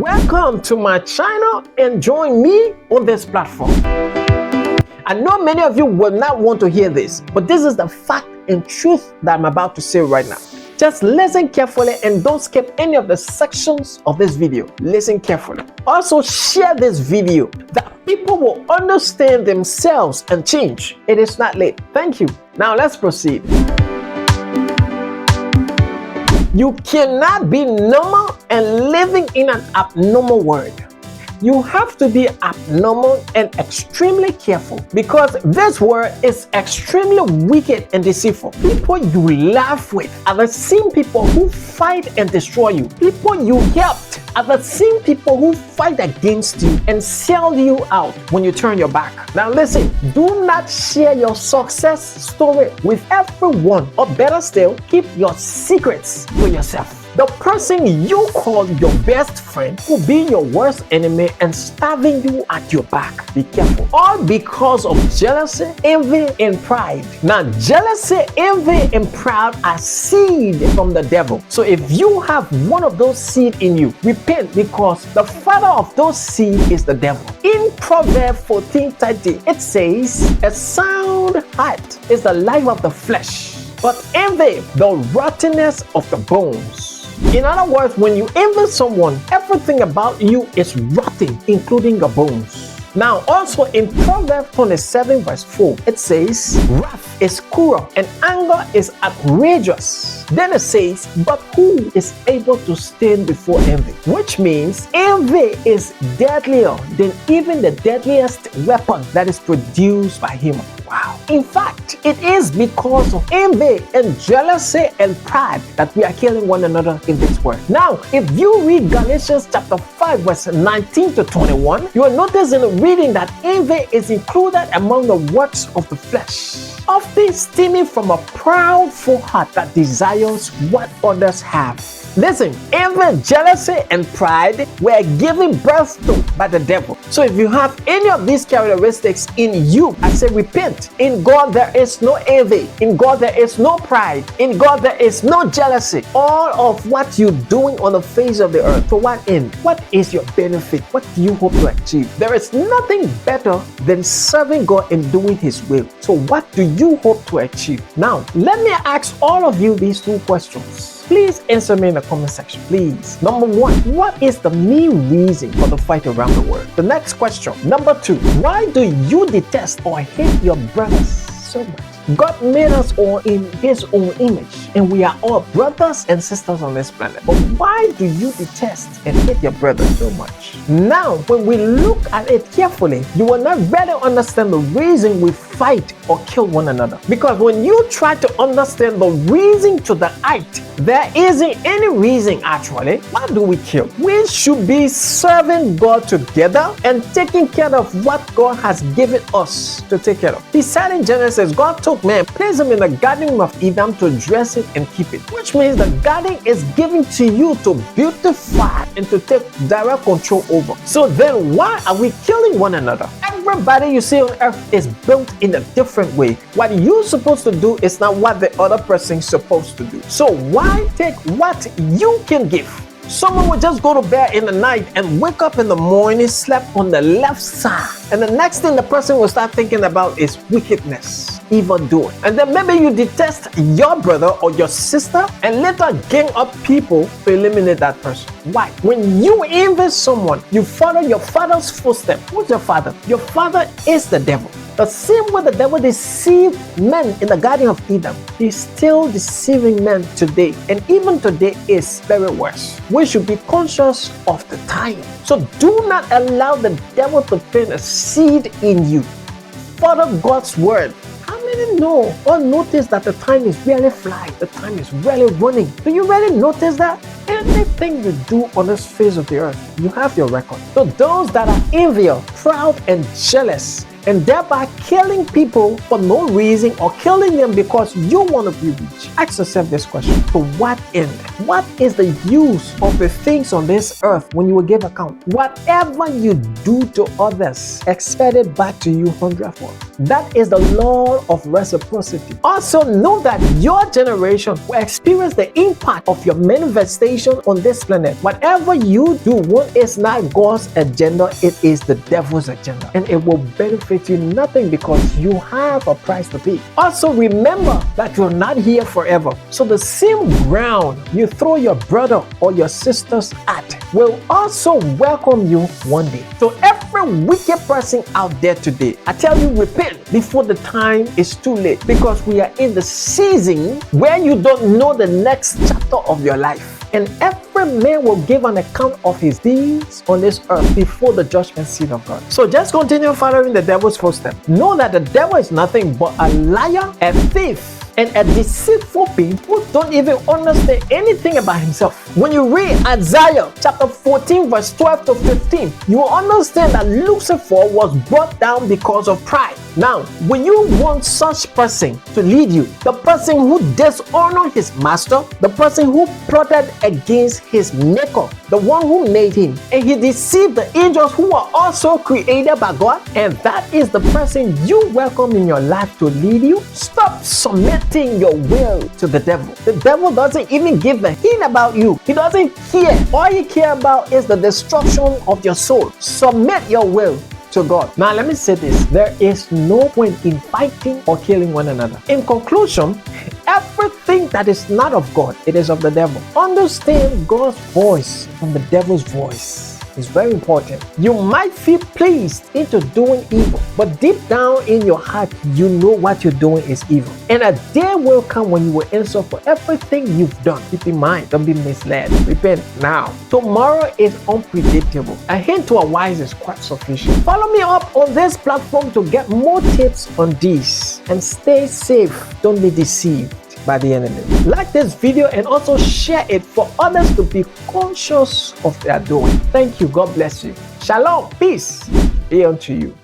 Welcome to my channel and join me on this platform. I know many of you will not want to hear this, but this is the fact and truth that I'm about to say right now. Just listen carefully and don't skip any of the sections of this video. Listen carefully. Also share this video that people will understand themselves and change. It is not late. Thank you. Now let's proceed. You cannot be normal and living in an abnormal world. You have to be abnormal and extremely careful because this world is extremely wicked and deceitful. People you laugh with are the same people who fight and destroy you. People you helped are the same people who fight against you and sell you out when you turn your back. Now listen, do not share your success story with everyone, or better still, keep your secrets to yourself. The person you call your best friend will be your worst enemy and stabbing you at your back. Be careful. All because of jealousy, envy, and pride. Now, jealousy, envy, and pride are seed from the devil. So if you have one of those seed in you, repent, because the father of those seed is the devil. In Proverbs 14:30, it says, "A sound heart is the life of the flesh, but envy the rottenness of the bones." In other words, when you envy someone, everything about you is rotting, including your bones. Now, also in Proverbs 27:4, it says, "Wrath is cruel and anger is outrageous." Then it says, "But who is able to stand before envy?" Which means envy is deadlier than even the deadliest weapon that is produced by human. Wow. In fact, it is because of envy and jealousy and pride that we are killing one another in this world. Now, if you read Galatians chapter 5, verse 19 to 21, you will notice in the reading that envy is included among the works of the flesh, often stemming from a proudful heart that desires what others have. Listen, envy, jealousy, and pride were given birth to by the devil. So if you have any of these characteristics in you, I say repent. In God there is no envy. In God there is no pride. In God there is no jealousy. All of what you're doing on the face of the earth, for what end? What is your benefit? What do you hope to achieve? There is nothing better than serving God and doing His will. So what do you hope to achieve? Now, let me ask all of you these two questions. Please answer me in the comment section, please. Number one, what is the main reason for the fight around the world? The next question. Number two, why do you detest or hate your brothers so much? God made us all in His own image, and we are all brothers and sisters on this planet. But why do you detest and hate your brother so much? Now, when we look at it carefully, you will not really understand the reason we fight or kill one another. Because when you try to understand the reason to the act, there isn't any reason actually. Why do we kill? We should be serving God together and taking care of what God has given us to take care of. He said in Genesis, God took man, placed him in the garden of Eden to dress it and keep it. Which means the garden is given to you to beautify and to take direct control over. So then why are we killing one another? Everybody you see on earth is built in a different way. What you're supposed to do is not what the other person is supposed to do. So why take what you can give? Someone will just go to bed in the night and wake up in the morning, slept on the left side. And the next thing the person will start thinking about is wickedness, evil doing. And then maybe you detest your brother or your sister and later gang up people to eliminate that person. Why? When you envy someone, you follow your father's footsteps. Who's your father? Your father is the devil. The same way the devil deceived men in the Garden of Eden, he's still deceiving men today. And even today is very worse. We should be conscious of the time. So do not allow the devil to plant a seed in you. Follow God's word. How many know or notice that the time is really flying? The time is really running. Do you really notice that? Anything you do on this face of the earth, you have your record. So those that are envious, proud, and jealous, and thereby killing people for no reason or killing them because you want to be rich. Ask yourself this question: to what end? What is the use of the things on this earth when you will give account? Whatever you do to others, expect it back to you hundredfold. That is the law of reciprocity. Also know that your generation will experience the impact of your manifestation on this planet. Whatever you do, what is not God's agenda, it is the devil's agenda, and it will benefit you nothing because you have a price to pay. Also remember that you're not here forever, so the same ground you throw your brother or your sisters at will also welcome you one day. So every wicked person out there today, I tell you, repent before the time is too late, because we are in the season where you don't know the next chapter of your life. And every man will give an account of his deeds on this earth before the judgment seat of God. So just continue following the devil's footsteps. Know that the devil is nothing but a liar, a thief, and a deceitful being who don't even understand anything about himself. When you read Isaiah chapter 14 verse 12 to 15, you will understand that Lucifer was brought down because of pride. Now, when you want such person to lead you, the person who dishonored his master, the person who plotted against his maker, the one who made him, and he deceived the angels who were also created by God, and that is the person you welcome in your life to lead you, stop submitting your will to the devil. The devil doesn't even give a hint about you. He doesn't care. All he cares about is the destruction of your soul. Submit your will to God. Now let me say this: there is no point in fighting or killing one another. In conclusion, everything that is not of God, it is of the devil. Understand God's voice from the devil's voice. It's very important. You might feel pleased into doing evil, but deep down in your heart, you know what you're doing is evil. And a day will come when you will answer for everything you've done. Keep in mind, don't be misled. Repent now. Tomorrow is unpredictable. A hint to a wise is quite sufficient. Follow me up on this platform to get more tips on this. And stay safe. Don't be deceived by the enemy. Like this video and also share it for others to be conscious of their doing. Thank you. God bless you. Shalom. Peace be unto you.